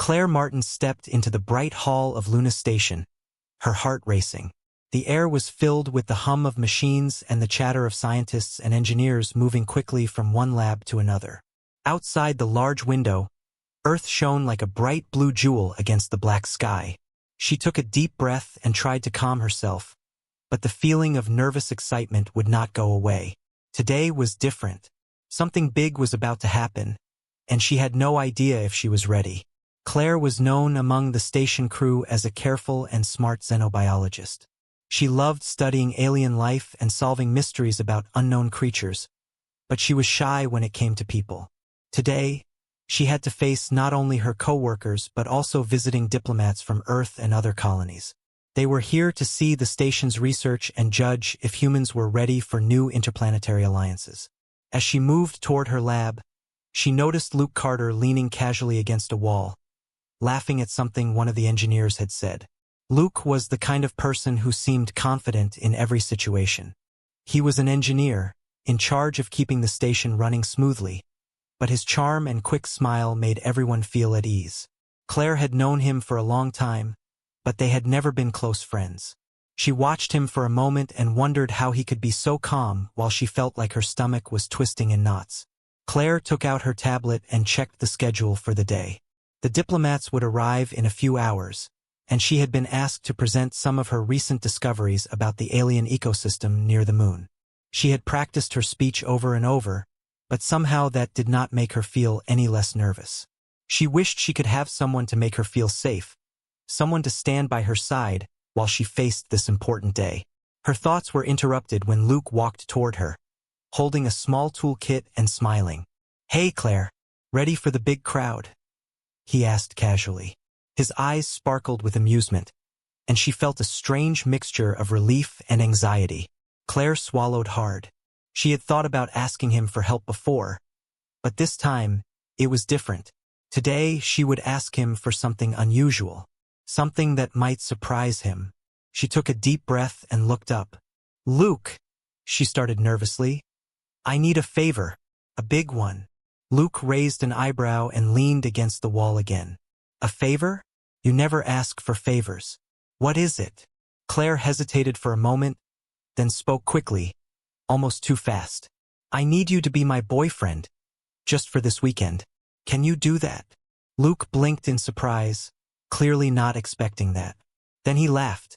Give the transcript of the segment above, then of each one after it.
Claire Martin stepped into the bright hall of Luna Station, her heart racing. The air was filled with the hum of machines and the chatter of scientists and engineers moving quickly from one lab to another. Outside the large window, Earth shone like a bright blue jewel against the black sky. She took a deep breath and tried to calm herself, but the feeling of nervous excitement would not go away. Today was different. Something big was about to happen, and she had no idea if she was ready. Claire was known among the station crew as a careful and smart xenobiologist. She loved studying alien life and solving mysteries about unknown creatures, but she was shy when it came to people. Today, she had to face not only her co-workers but also visiting diplomats from Earth and other colonies. They were here to see the station's research and judge if humans were ready for new interplanetary alliances. As she moved toward her lab, she noticed Luke Carter leaning casually against a wall, laughing at something one of the engineers had said. Luke was the kind of person who seemed confident in every situation. He was an engineer, in charge of keeping the station running smoothly, but his charm and quick smile made everyone feel at ease. Claire had known him for a long time, but they had never been close friends. She watched him for a moment and wondered how he could be so calm while she felt like her stomach was twisting in knots. Claire took out her tablet and checked the schedule for the day. The diplomats would arrive in a few hours, and she had been asked to present some of her recent discoveries about the alien ecosystem near the moon. She had practiced her speech over and over, but somehow that did not make her feel any less nervous. She wished she could have someone to make her feel safe, someone to stand by her side while she faced this important day. Her thoughts were interrupted when Luke walked toward her, holding a small toolkit and smiling. "Hey, Claire, ready for the big crowd?" he asked casually. His eyes sparkled with amusement, and she felt a strange mixture of relief and anxiety. Claire swallowed hard. She had thought about asking him for help before, but this time, it was different. Today, she would ask him for something unusual, something that might surprise him. She took a deep breath and looked up. "Luke," she started nervously, "I need a favor, a big one." Luke raised an eyebrow and leaned against the wall again. "A favor? You never ask for favors. What is it?" Claire hesitated for a moment, then spoke quickly, almost too fast. "I need you to be my boyfriend, just for this weekend. Can you do that?" Luke blinked in surprise, clearly not expecting that. Then he laughed,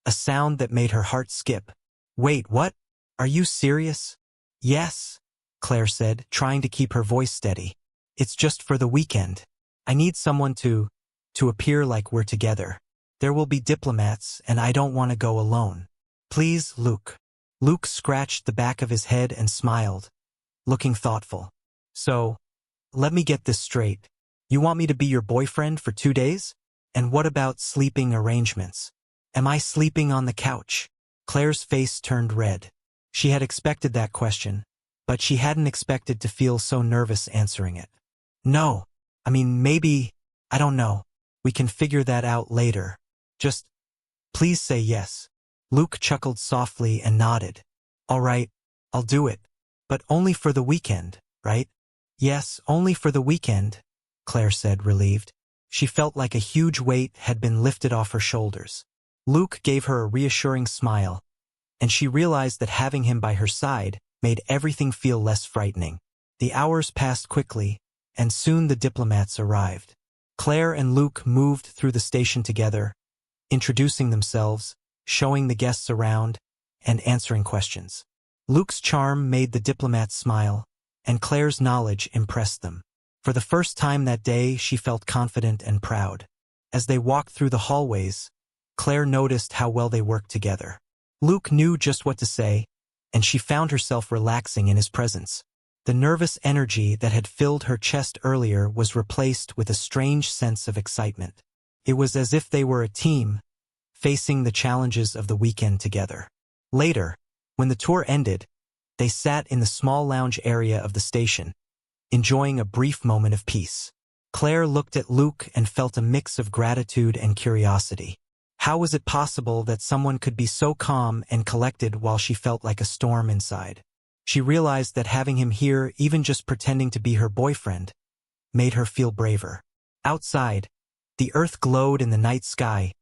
a sound that made her heart skip. "Wait, what? Are you serious?" "Yes," Claire said, trying to keep her voice steady. "It's just for the weekend. I need someone to appear like we're together. There will be diplomats, and I don't want to go alone. Please, Luke." Luke scratched the back of his head and smiled, looking thoughtful. "So, let me get this straight. You want me to be your boyfriend for 2 days? And what about sleeping arrangements? Am I sleeping on the couch?" Claire's face turned red. She had expected that question, but she hadn't expected to feel so nervous answering it. "No, I mean, maybe, I don't know. We can figure that out later. Just, please say yes." Luke chuckled softly and nodded. "All right, I'll do it. But only for the weekend, right?" "Yes, only for the weekend," Claire said, relieved. She felt like a huge weight had been lifted off her shoulders. Luke gave her a reassuring smile, and she realized that having him by her side made everything feel less frightening. The hours passed quickly, and soon the diplomats arrived. Claire and Luke moved through the station together, introducing themselves, showing the guests around, and answering questions. Luke's charm made the diplomats smile, and Claire's knowledge impressed them. For the first time that day, she felt confident and proud. As they walked through the hallways, Claire noticed how well they worked together. Luke knew just what to say, and she found herself relaxing in his presence. The nervous energy that had filled her chest earlier was replaced with a strange sense of excitement. It was as if they were a team, facing the challenges of the weekend together. Later, when the tour ended, they sat in the small lounge area of the station, enjoying a brief moment of peace. Claire looked at Luke and felt a mix of gratitude and curiosity. How was it possible that someone could be so calm and collected while she felt like a storm inside? She realized that having him here, even just pretending to be her boyfriend, made her feel braver. Outside, The Earth glowed in the night sky,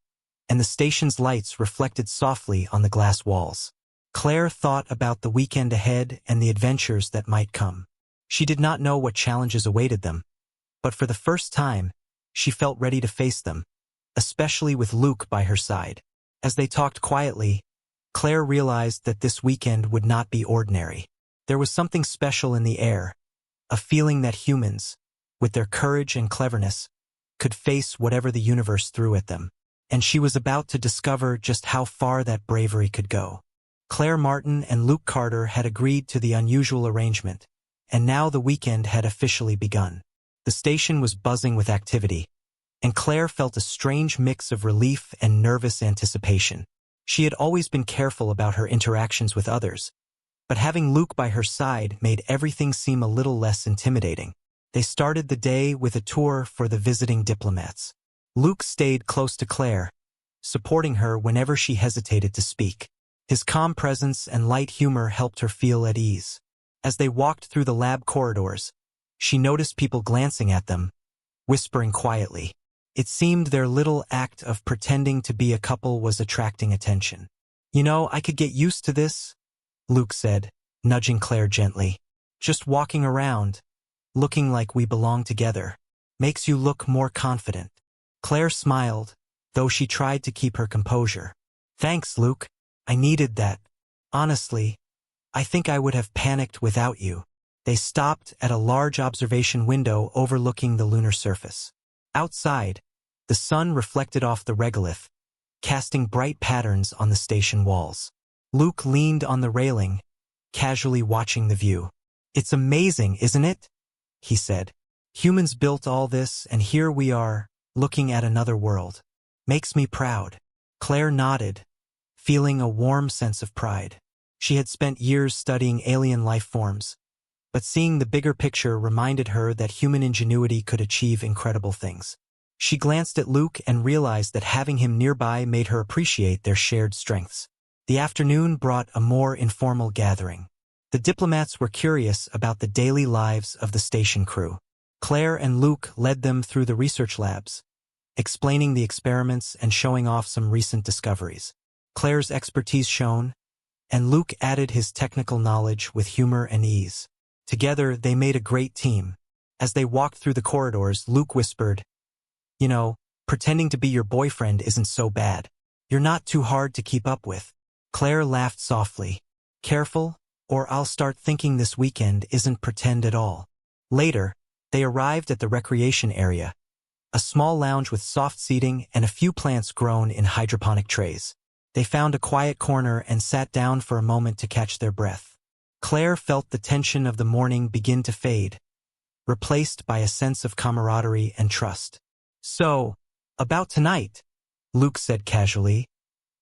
and the station's lights reflected softly on the glass walls. Claire thought about the weekend ahead and the adventures that might come. She did not know what challenges awaited them, but for the first time, she felt ready to face them, especially with Luke by her side. As they talked quietly, Claire realized that this weekend would not be ordinary. There was something special in the air, a feeling that humans, with their courage and cleverness, could face whatever the universe threw at them. And she was about to discover just how far that bravery could go. Claire Martin and Luke Carter had agreed to the unusual arrangement, and now the weekend had officially begun. The station was buzzing with activity, and Claire felt a strange mix of relief and nervous anticipation. She had always been careful about her interactions with others, but having Luke by her side made everything seem a little less intimidating. They started the day with a tour for the visiting diplomats. Luke stayed close to Claire, supporting her whenever she hesitated to speak. His calm presence and light humor helped her feel at ease. As they walked through the lab corridors, she noticed people glancing at them, whispering quietly. It seemed their little act of pretending to be a couple was attracting attention. "You know, I could get used to this," Luke said, nudging Claire gently. "Just walking around, looking like we belong together, makes you look more confident." Claire smiled, though she tried to keep her composure. "Thanks, Luke. I needed that. Honestly, I think I would have panicked without you." They stopped at a large observation window overlooking the lunar surface. Outside, the sun reflected off the regolith, casting bright patterns on the station walls. Luke leaned on the railing, casually watching the view. "It's amazing, isn't it?" he said. "Humans built all this, and here we are, looking at another world. Makes me proud." Claire nodded, feeling a warm sense of pride. She had spent years studying alien life forms, but seeing the bigger picture reminded her that human ingenuity could achieve incredible things. She glanced at Luke and realized that having him nearby made her appreciate their shared strengths. The afternoon brought a more informal gathering. The diplomats were curious about the daily lives of the station crew. Claire and Luke led them through the research labs, explaining the experiments and showing off some recent discoveries. Claire's expertise shone, and Luke added his technical knowledge with humor and ease. Together, they made a great team. As they walked through the corridors, Luke whispered, "You know, pretending to be your boyfriend isn't so bad. You're not too hard to keep up with." Claire laughed softly. "Careful, or I'll start thinking this weekend isn't pretend at all." Later, they arrived at the recreation area, a small lounge with soft seating and a few plants grown in hydroponic trays. They found a quiet corner and sat down for a moment to catch their breath. Claire felt the tension of the morning begin to fade, replaced by a sense of camaraderie and trust. "So, about tonight," Luke said casually.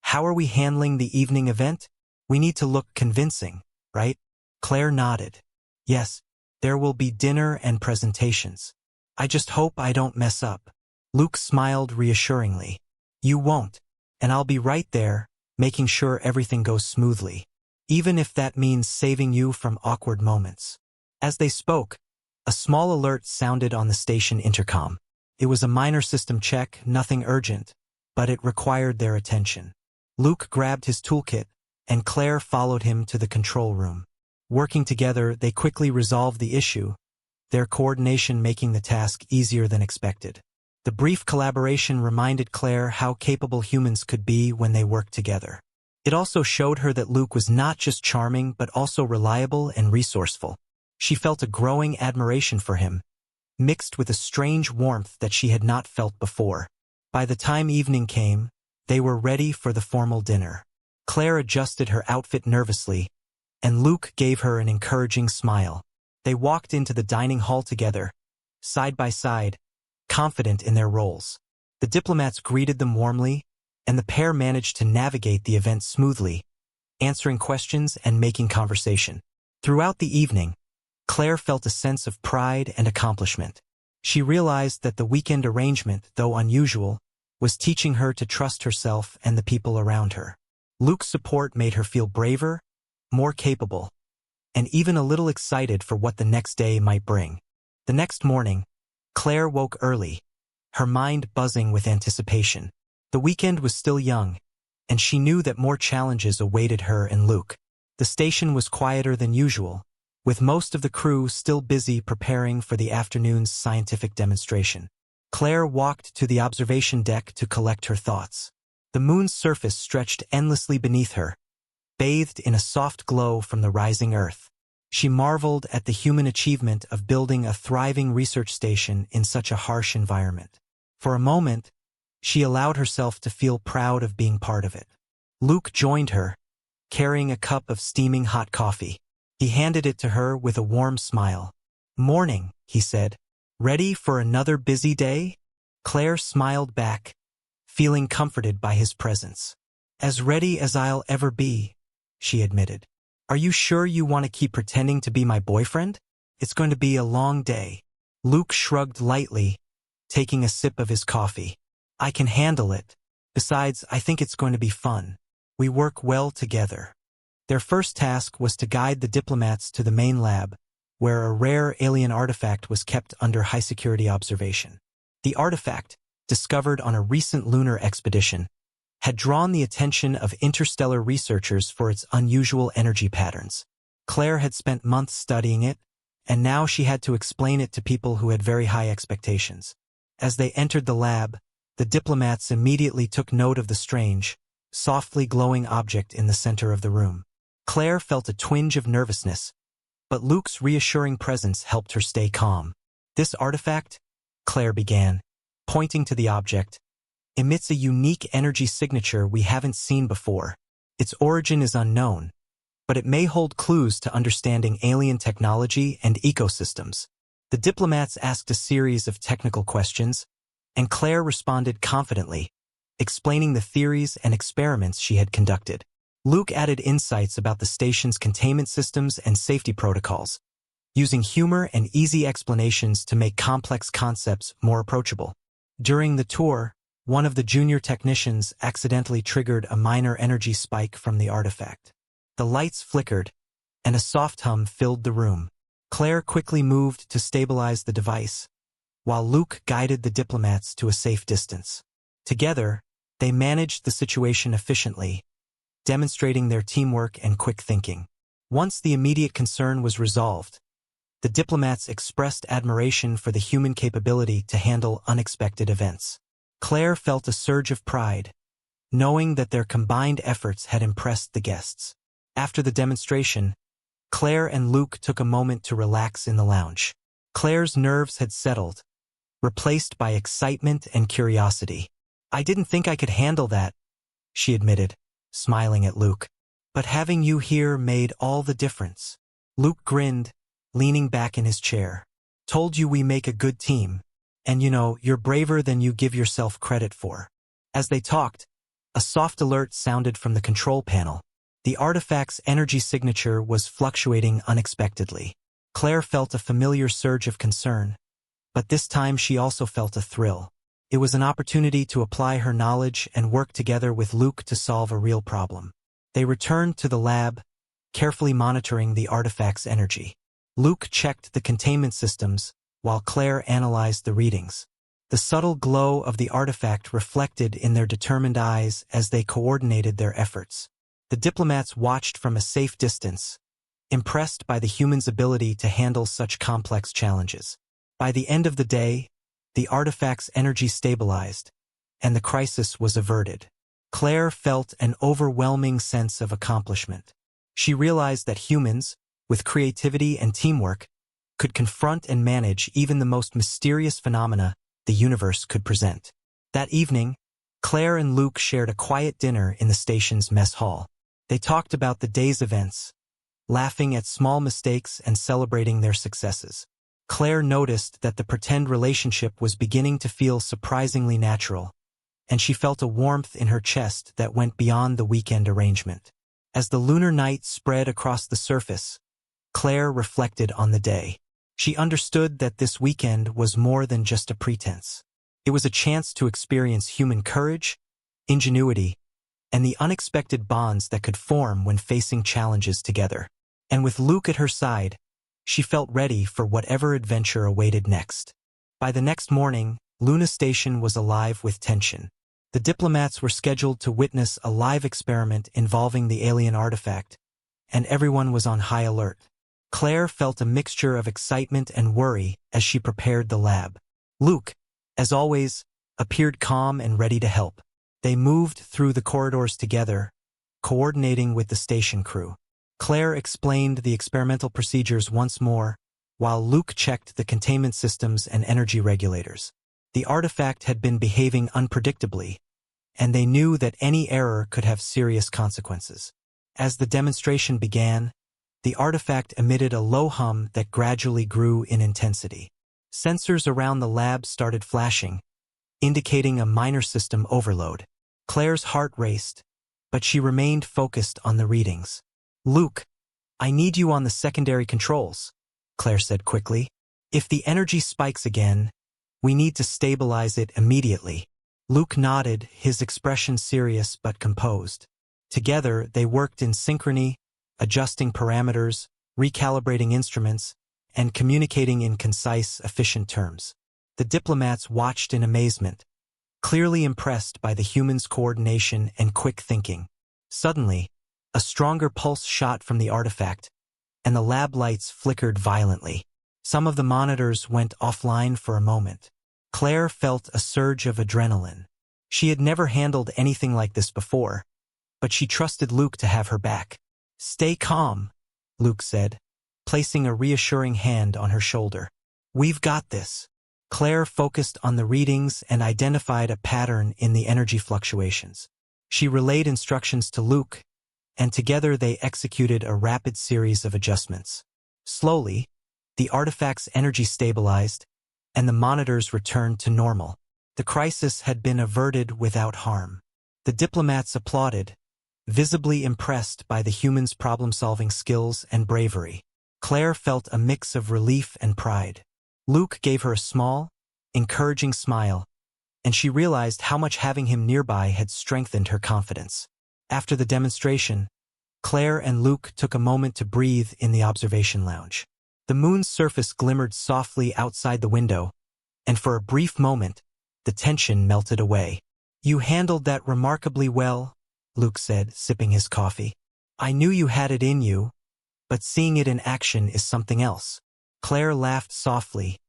"How are we handling the evening event? We need to look convincing, right?" Claire nodded. "Yes, there will be dinner and presentations. I just hope I don't mess up." Luke smiled reassuringly. "You won't, and I'll be right there, making sure everything goes smoothly, even if that means saving you from awkward moments." As they spoke, a small alert sounded on the station intercom. It was a minor system check, nothing urgent, but it required their attention. Luke grabbed his toolkit, and Claire followed him to the control room. Working together, they quickly resolved the issue, their coordination making the task easier than expected. The brief collaboration reminded Claire how capable humans could be when they worked together. It also showed her that Luke was not just charming but also reliable and resourceful. She felt a growing admiration for him, mixed with a strange warmth that she had not felt before. By the time evening came, they were ready for the formal dinner. Claire adjusted her outfit nervously, and Luke gave her an encouraging smile. They walked into the dining hall together, side by side, confident in their roles. The diplomats greeted them warmly, and the pair managed to navigate the event smoothly, answering questions and making conversation. Throughout the evening, Claire felt a sense of pride and accomplishment. She realized that the weekend arrangement, though unusual, was teaching her to trust herself and the people around her. Luke's support made her feel braver, more capable, and even a little excited for what the next day might bring. The next morning, Claire woke early, her mind buzzing with anticipation. The weekend was still young, and she knew that more challenges awaited her and Luke. The station was quieter than usual, with most of the crew still busy preparing for the afternoon's scientific demonstration. Claire walked to the observation deck to collect her thoughts. The moon's surface stretched endlessly beneath her, bathed in a soft glow from the rising Earth. She marveled at the human achievement of building a thriving research station in such a harsh environment. For a moment, she allowed herself to feel proud of being part of it. Luke joined her, carrying a cup of steaming hot coffee. He handed it to her with a warm smile. "Morning," he said. "Ready for another busy day?" Claire smiled back, feeling comforted by his presence. "As ready as I'll ever be," she admitted. "Are you sure you want to keep pretending to be my boyfriend? It's going to be a long day." Luke shrugged lightly, taking a sip of his coffee. "I can handle it. Besides, I think it's going to be fun. We work well together." Their first task was to guide the diplomats to the main lab, where a rare alien artifact was kept under high-security observation. The artifact, discovered on a recent lunar expedition, had drawn the attention of interstellar researchers for its unusual energy patterns. Claire had spent months studying it, and now she had to explain it to people who had very high expectations. As they entered the lab, the diplomats immediately took note of the strange, softly glowing object in the center of the room. Claire felt a twinge of nervousness, but Luke's reassuring presence helped her stay calm. "This artifact," Claire began, pointing to the object, "emits a unique energy signature we haven't seen before. Its origin is unknown, but it may hold clues to understanding alien technology and ecosystems." The diplomats asked a series of technical questions, and Claire responded confidently, explaining the theories and experiments she had conducted. Luke added insights about the station's containment systems and safety protocols, using humor and easy explanations to make complex concepts more approachable. During the tour, one of the junior technicians accidentally triggered a minor energy spike from the artifact. The lights flickered, and a soft hum filled the room. Claire quickly moved to stabilize the device, while Luke guided the diplomats to a safe distance. Together, they managed the situation efficiently, demonstrating their teamwork and quick thinking. Once the immediate concern was resolved, the diplomats expressed admiration for the human capability to handle unexpected events. Claire felt a surge of pride, knowing that their combined efforts had impressed the guests. After the demonstration, Claire and Luke took a moment to relax in the lounge. Claire's nerves had settled, replaced by excitement and curiosity. "I didn't think I could handle that," she admitted, smiling at Luke. "But having you here made all the difference." Luke grinned, leaning back in his chair. "Told you we make a good team. And you're braver than you give yourself credit for." As they talked, a soft alert sounded from the control panel. The artifact's energy signature was fluctuating unexpectedly. Claire felt a familiar surge of concern, but this time she also felt a thrill. It was an opportunity to apply her knowledge and work together with Luke to solve a real problem. They returned to the lab, carefully monitoring the artifact's energy. Luke checked the containment systems, while Claire analyzed the readings. The subtle glow of the artifact reflected in their determined eyes as they coordinated their efforts. The diplomats watched from a safe distance, impressed by the human's ability to handle such complex challenges. By the end of the day, the artifact's energy stabilized, and the crisis was averted. Claire felt an overwhelming sense of accomplishment. She realized that humans, with creativity and teamwork, could confront and manage even the most mysterious phenomena the universe could present. That evening, Claire and Luke shared a quiet dinner in the station's mess hall. They talked about the day's events, laughing at small mistakes and celebrating their successes. Claire noticed that the pretend relationship was beginning to feel surprisingly natural, and she felt a warmth in her chest that went beyond the weekend arrangement. As the lunar night spread across the surface, Claire reflected on the day. She understood that this weekend was more than just a pretense. It was a chance to experience human courage, ingenuity, and the unexpected bonds that could form when facing challenges together. And with Luke at her side, she felt ready for whatever adventure awaited next. By the next morning, Luna Station was alive with tension. The diplomats were scheduled to witness a live experiment involving the alien artifact, and everyone was on high alert. Claire felt a mixture of excitement and worry as she prepared the lab. Luke, as always, appeared calm and ready to help. They moved through the corridors together, coordinating with the station crew. Claire explained the experimental procedures once more, while Luke checked the containment systems and energy regulators. The artifact had been behaving unpredictably, and they knew that any error could have serious consequences. As the demonstration began, the artifact emitted a low hum that gradually grew in intensity. Sensors around the lab started flashing, indicating a minor system overload. Claire's heart raced, but she remained focused on the readings. "Luke, I need you on the secondary controls," Claire said quickly. "If the energy spikes again, we need to stabilize it immediately." Luke nodded, his expression serious but composed. Together, they worked in synchrony, adjusting parameters, recalibrating instruments, and communicating in concise, efficient terms. The diplomats watched in amazement, clearly impressed by the humans' coordination and quick thinking. Suddenly, a stronger pulse shot from the artifact, and the lab lights flickered violently. Some of the monitors went offline for a moment. Claire felt a surge of adrenaline. She had never handled anything like this before, but she trusted Luke to have her back. "Stay calm," Luke said, placing a reassuring hand on her shoulder. "We've got this." Claire focused on the readings and identified a pattern in the energy fluctuations. She relayed instructions to Luke, and together they executed a rapid series of adjustments. Slowly, the artifact's energy stabilized, and the monitors returned to normal. The crisis had been averted without harm. The diplomats applauded, visibly impressed by the humans' problem-solving skills and bravery. Claire felt a mix of relief and pride. Luke gave her a small, encouraging smile, and she realized how much having him nearby had strengthened her confidence. After the demonstration, Claire and Luke took a moment to breathe in the observation lounge. The moon's surface glimmered softly outside the window, and for a brief moment, the tension melted away. "You handled that remarkably well," Luke said, sipping his coffee. "I knew you had it in you, but seeing it in action is something else." Claire laughed softly,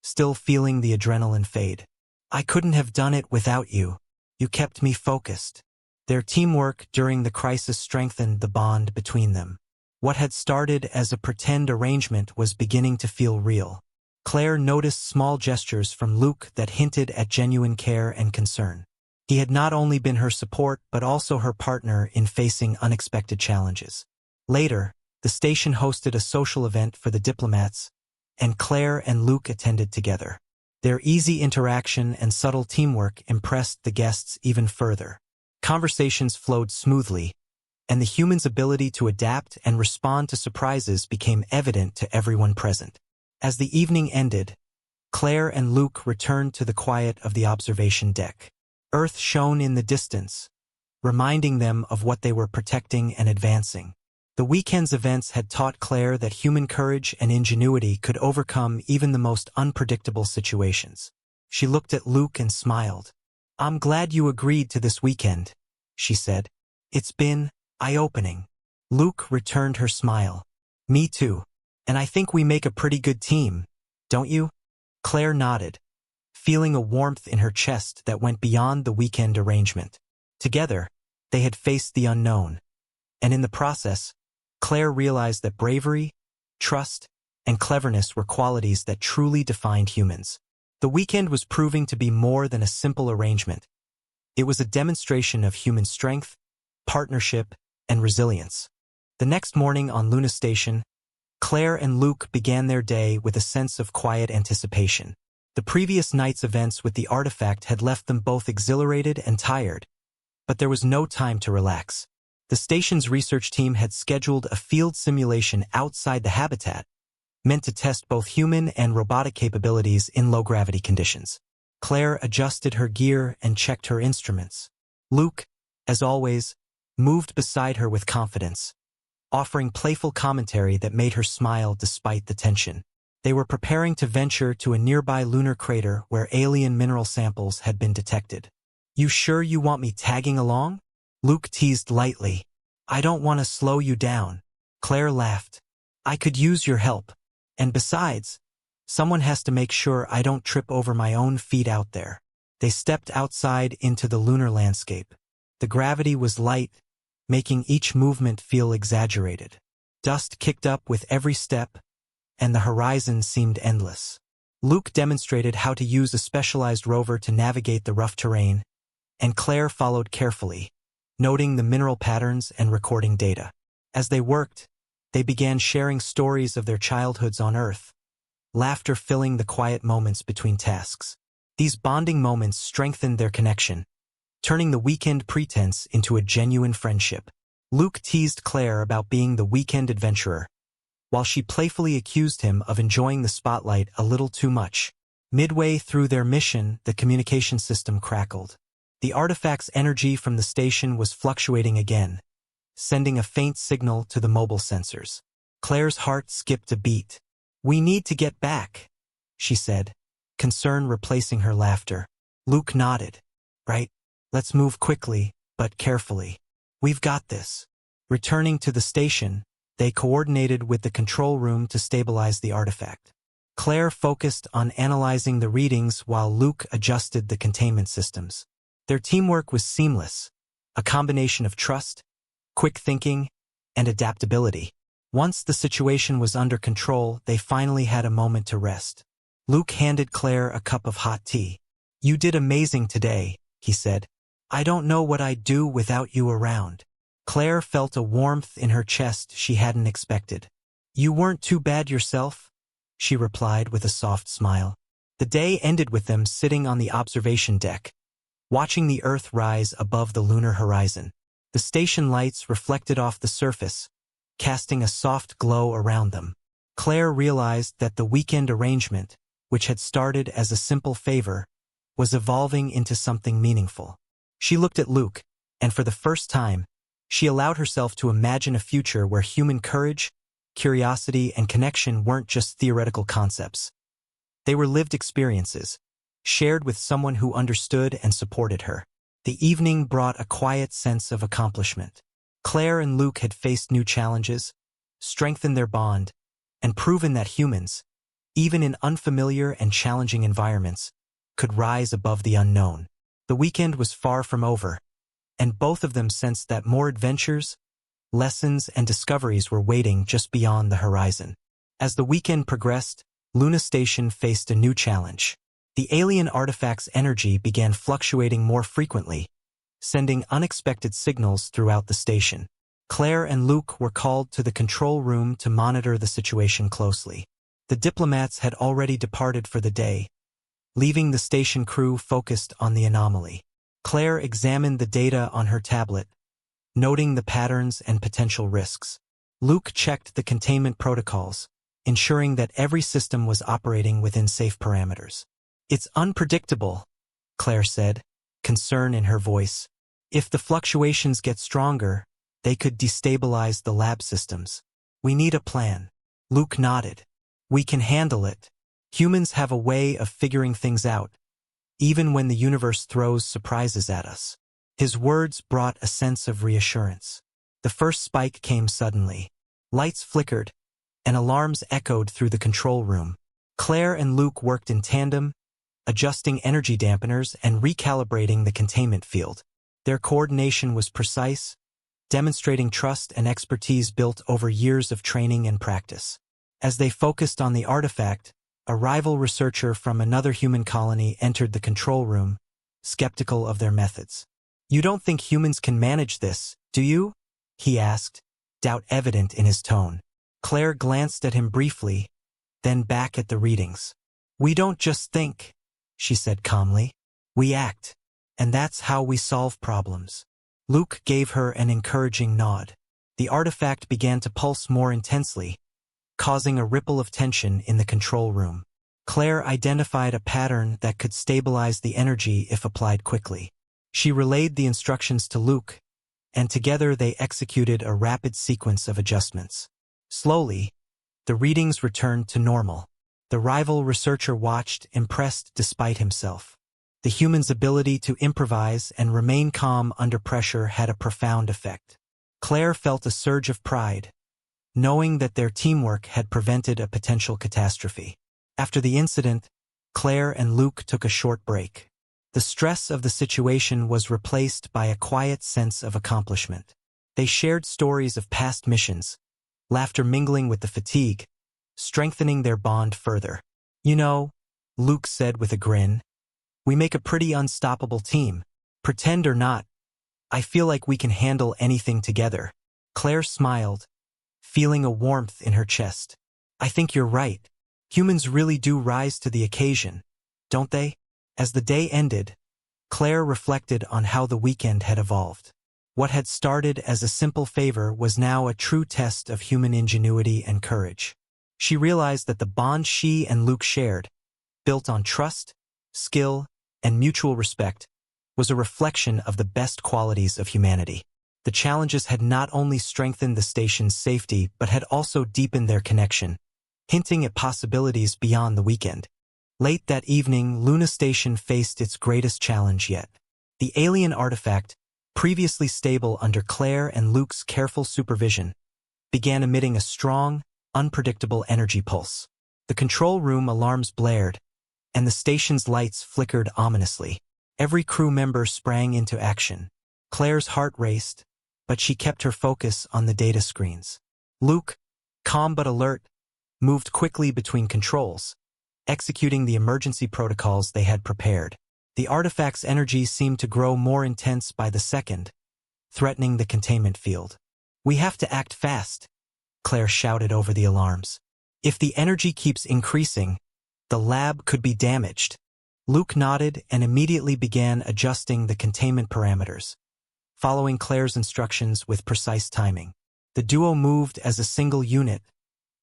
still feeling the adrenaline fade. "I couldn't have done it without you. You kept me focused." Their teamwork during the crisis strengthened the bond between them. What had started as a pretend arrangement was beginning to feel real. Claire noticed small gestures from Luke that hinted at genuine care and concern. He had not only been her support but also her partner in facing unexpected challenges. Later, the station hosted a social event for the diplomats, and Claire and Luke attended together. Their easy interaction and subtle teamwork impressed the guests even further. Conversations flowed smoothly, and the humans' ability to adapt and respond to surprises became evident to everyone present. As the evening ended, Claire and Luke returned to the quiet of the observation deck. Earth shone in the distance, reminding them of what they were protecting and advancing. The weekend's events had taught Claire that human courage and ingenuity could overcome even the most unpredictable situations. She looked at Luke and smiled. "I'm glad you agreed to this weekend," she said. "It's been eye-opening." Luke returned her smile. "Me too. And I think we make a pretty good team, don't you?" Claire nodded, feeling a warmth in her chest that went beyond the weekend arrangement. Together, they had faced the unknown, and in the process, Claire realized that bravery, trust, and cleverness were qualities that truly defined humans. The weekend was proving to be more than a simple arrangement. It was a demonstration of human strength, partnership, and resilience. The next morning on Luna Station, Claire and Luke began their day with a sense of quiet anticipation. The previous night's events with the artifact had left them both exhilarated and tired, but there was no time to relax. The station's research team had scheduled a field simulation outside the habitat, meant to test both human and robotic capabilities in low-gravity conditions. Claire adjusted her gear and checked her instruments. Luke, as always, moved beside her with confidence, offering playful commentary that made her smile despite the tension. They were preparing to venture to a nearby lunar crater where alien mineral samples had been detected. "You sure you want me tagging along?" Luke teased lightly. "I don't want to slow you down." Claire laughed. "I could use your help. And besides, someone has to make sure I don't trip over my own feet out there." They stepped outside into the lunar landscape. The gravity was light, making each movement feel exaggerated. Dust kicked up with every step, and the horizon seemed endless. Luke demonstrated how to use a specialized rover to navigate the rough terrain, and Claire followed carefully, noting the mineral patterns and recording data. As they worked, they began sharing stories of their childhoods on Earth, laughter filling the quiet moments between tasks. These bonding moments strengthened their connection, turning the weekend pretense into a genuine friendship. Luke teased Claire about being the weekend adventurer, while she playfully accused him of enjoying the spotlight a little too much. Midway through their mission, the communication system crackled. The artifact's energy from the station was fluctuating again, sending a faint signal to the mobile sensors. Claire's heart skipped a beat. "We need to get back," she said, concern replacing her laughter. Luke nodded. "Right. Let's move quickly, but carefully. We've got this." Returning to the station, they coordinated with the control room to stabilize the artifact. Claire focused on analyzing the readings while Luke adjusted the containment systems. Their teamwork was seamless, a combination of trust, quick thinking, and adaptability. Once the situation was under control, they finally had a moment to rest. Luke handed Claire a cup of hot tea. "You did amazing today," he said. "I don't know what I'd do without you around." Claire felt a warmth in her chest she hadn't expected. "You weren't too bad yourself," she replied with a soft smile. The day ended with them sitting on the observation deck, watching the Earth rise above the lunar horizon. The station lights reflected off the surface, casting a soft glow around them. Claire realized that the weekend arrangement, which had started as a simple favor, was evolving into something meaningful. She looked at Luke, and for the first time, she allowed herself to imagine a future where human courage, curiosity, and connection weren't just theoretical concepts. They were lived experiences, shared with someone who understood and supported her. The evening brought a quiet sense of accomplishment. Claire and Luke had faced new challenges, strengthened their bond, and proven that humans, even in unfamiliar and challenging environments, could rise above the unknown. The weekend was far from over, and both of them sensed that more adventures, lessons, and discoveries were waiting just beyond the horizon. As the weekend progressed, Luna Station faced a new challenge. The alien artifact's energy began fluctuating more frequently, sending unexpected signals throughout the station. Claire and Luke were called to the control room to monitor the situation closely. The diplomats had already departed for the day, leaving the station crew focused on the anomaly. Claire examined the data on her tablet, noting the patterns and potential risks. Luke checked the containment protocols, ensuring that every system was operating within safe parameters. "It's unpredictable," Claire said, concern in her voice. "If the fluctuations get stronger, they could destabilize the lab systems. We need a plan." Luke nodded. "We can handle it. Humans have a way of figuring things out, even when the universe throws surprises at us." His words brought a sense of reassurance. The first spike came suddenly. Lights flickered, and alarms echoed through the control room. Claire and Luke worked in tandem, adjusting energy dampeners and recalibrating the containment field. Their coordination was precise, demonstrating trust and expertise built over years of training and practice. As they focused on the artifact, a rival researcher from another human colony entered the control room, skeptical of their methods. "You don't think humans can manage this, do you?" he asked, doubt evident in his tone. Claire glanced at him briefly, then back at the readings. "We don't just think," she said calmly. "We act, and that's how we solve problems." Luke gave her an encouraging nod. The artifact began to pulse more intensely, causing a ripple of tension in the control room. Claire identified a pattern that could stabilize the energy if applied quickly. She relayed the instructions to Luke, and together they executed a rapid sequence of adjustments. Slowly, the readings returned to normal. The rival researcher watched, impressed despite himself. The human's ability to improvise and remain calm under pressure had a profound effect. Claire felt a surge of pride, knowing that their teamwork had prevented a potential catastrophe. After the incident, Claire and Luke took a short break. The stress of the situation was replaced by a quiet sense of accomplishment. They shared stories of past missions, laughter mingling with the fatigue, strengthening their bond further. "You know," Luke said with a grin, "we make a pretty unstoppable team. Pretend or not, I feel like we can handle anything together." Claire smiled, feeling a warmth in her chest. "I think you're right. Humans really do rise to the occasion, don't they?" As the day ended, Claire reflected on how the weekend had evolved. What had started as a simple favor was now a true test of human ingenuity and courage. She realized that the bond she and Luke shared, built on trust, skill, and mutual respect, was a reflection of the best qualities of humanity. The challenges had not only strengthened the station's safety but had also deepened their connection, hinting at possibilities beyond the weekend. Late that evening, Luna Station faced its greatest challenge yet. The alien artifact, previously stable under Claire and Luke's careful supervision, began emitting a strong, unpredictable energy pulse. The control room alarms blared, and the station's lights flickered ominously. Every crew member sprang into action. Claire's heart raced, but she kept her focus on the data screens. Luke, calm but alert, moved quickly between controls, executing the emergency protocols they had prepared. The artifact's energy seemed to grow more intense by the second, threatening the containment field. "We have to act fast," Claire shouted over the alarms. "If the energy keeps increasing, the lab could be damaged." Luke nodded and immediately began adjusting the containment parameters, following Claire's instructions with precise timing. The duo moved as a single unit,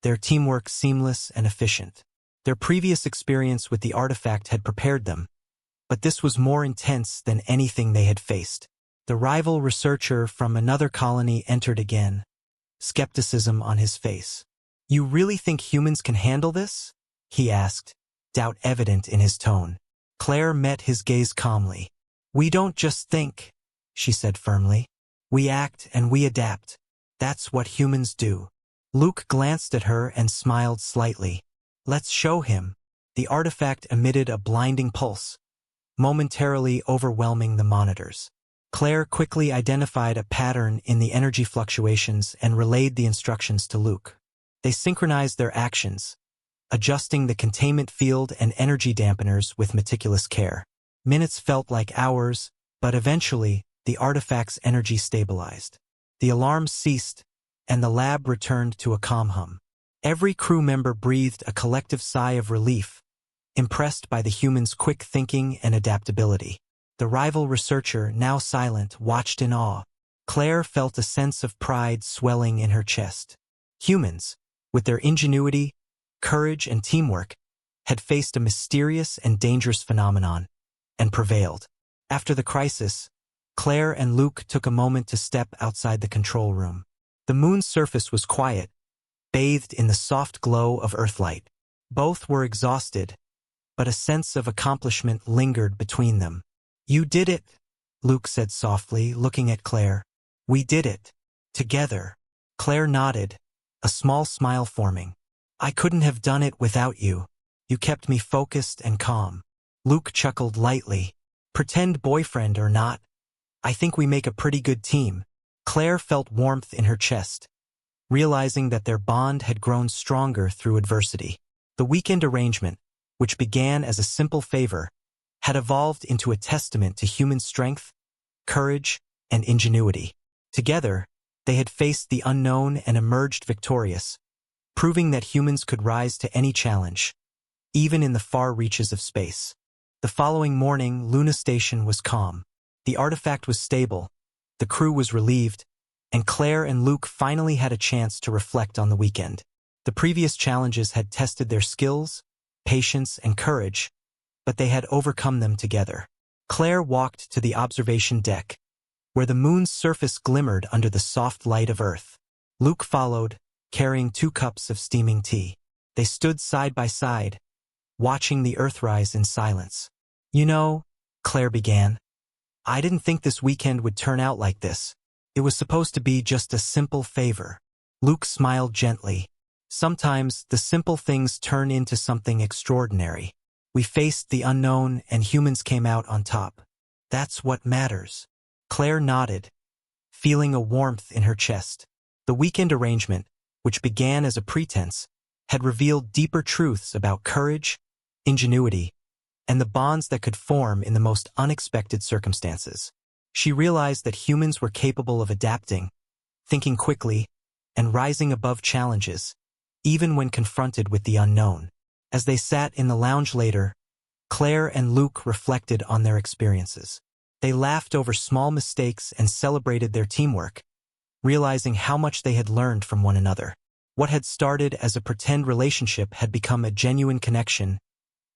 their teamwork seamless and efficient. Their previous experience with the artifact had prepared them, but this was more intense than anything they had faced. The rival researcher from another colony entered again, skepticism on his face. "You really think humans can handle this?" he asked, doubt evident in his tone. Claire met his gaze calmly. "We don't just think," she said firmly. "We act and we adapt. That's what humans do." Luke glanced at her and smiled slightly. "Let's show him." The artifact emitted a blinding pulse, momentarily overwhelming the monitors. Claire quickly identified a pattern in the energy fluctuations and relayed the instructions to Luke. They synchronized their actions, adjusting the containment field and energy dampeners with meticulous care. Minutes felt like hours, but eventually, the artifact's energy stabilized. The alarms ceased, and the lab returned to a calm hum. Every crew member breathed a collective sigh of relief, impressed by the humans' quick thinking and adaptability. The rival researcher, now silent, watched in awe. Claire felt a sense of pride swelling in her chest. Humans, with their ingenuity, courage, and teamwork, had faced a mysterious and dangerous phenomenon, and prevailed. After the crisis, Claire and Luke took a moment to step outside the control room. The moon's surface was quiet, bathed in the soft glow of Earthlight. Both were exhausted, but a sense of accomplishment lingered between them. "You did it," Luke said softly, looking at Claire. "We did it. Together." Claire nodded, a small smile forming. "I couldn't have done it without you. You kept me focused and calm." Luke chuckled lightly. "Pretend boyfriend or not, I think we make a pretty good team." Claire felt warmth in her chest, realizing that their bond had grown stronger through adversity. The weekend arrangement, which began as a simple favor, had evolved into a testament to human strength, courage, and ingenuity. Together, they had faced the unknown and emerged victorious, proving that humans could rise to any challenge, even in the far reaches of space. The following morning, Luna Station was calm. The artifact was stable, the crew was relieved, and Claire and Luke finally had a chance to reflect on the weekend. The previous challenges had tested their skills, patience, and courage, but they had overcome them together. Claire walked to the observation deck, where the moon's surface glimmered under the soft light of Earth. Luke followed, carrying 2 cups of steaming tea. They stood side by side, watching the Earth rise in silence. "You know," Claire began, "I didn't think this weekend would turn out like this. It was supposed to be just a simple favor." Luke smiled gently. "Sometimes the simple things turn into something extraordinary. We faced the unknown and humans came out on top. That's what matters." Claire nodded, feeling a warmth in her chest. The weekend arrangement, which began as a pretense, had revealed deeper truths about courage, ingenuity, and the bonds that could form in the most unexpected circumstances. She realized that humans were capable of adapting, thinking quickly, and rising above challenges, even when confronted with the unknown. As they sat in the lounge later, Claire and Luke reflected on their experiences. They laughed over small mistakes and celebrated their teamwork, realizing how much they had learned from one another. What had started as a pretend relationship had become a genuine connection,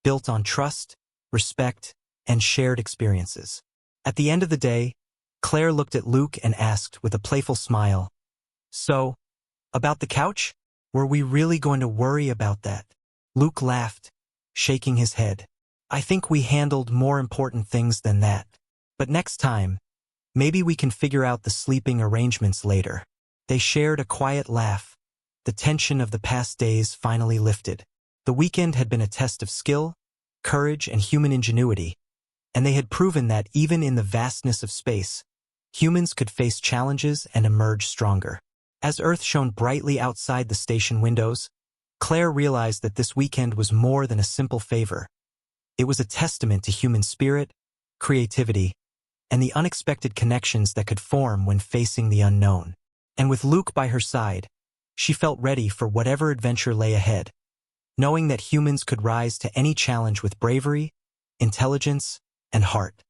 built on trust, respect, and shared experiences. At the end of the day, Claire looked at Luke and asked with a playful smile, "So, about the couch? Were we really going to worry about that?" Luke laughed, shaking his head. "I think we handled more important things than that. But next time, maybe we can figure out the sleeping arrangements later." They shared a quiet laugh. The tension of the past days finally lifted. The weekend had been a test of skill, courage, and human ingenuity, and they had proven that even in the vastness of space, humans could face challenges and emerge stronger. As Earth shone brightly outside the station windows, Claire realized that this weekend was more than a simple favor. It was a testament to human spirit, creativity, and the unexpected connections that could form when facing the unknown. And with Luke by her side, she felt ready for whatever adventure lay ahead, knowing that humans could rise to any challenge with bravery, intelligence, and heart.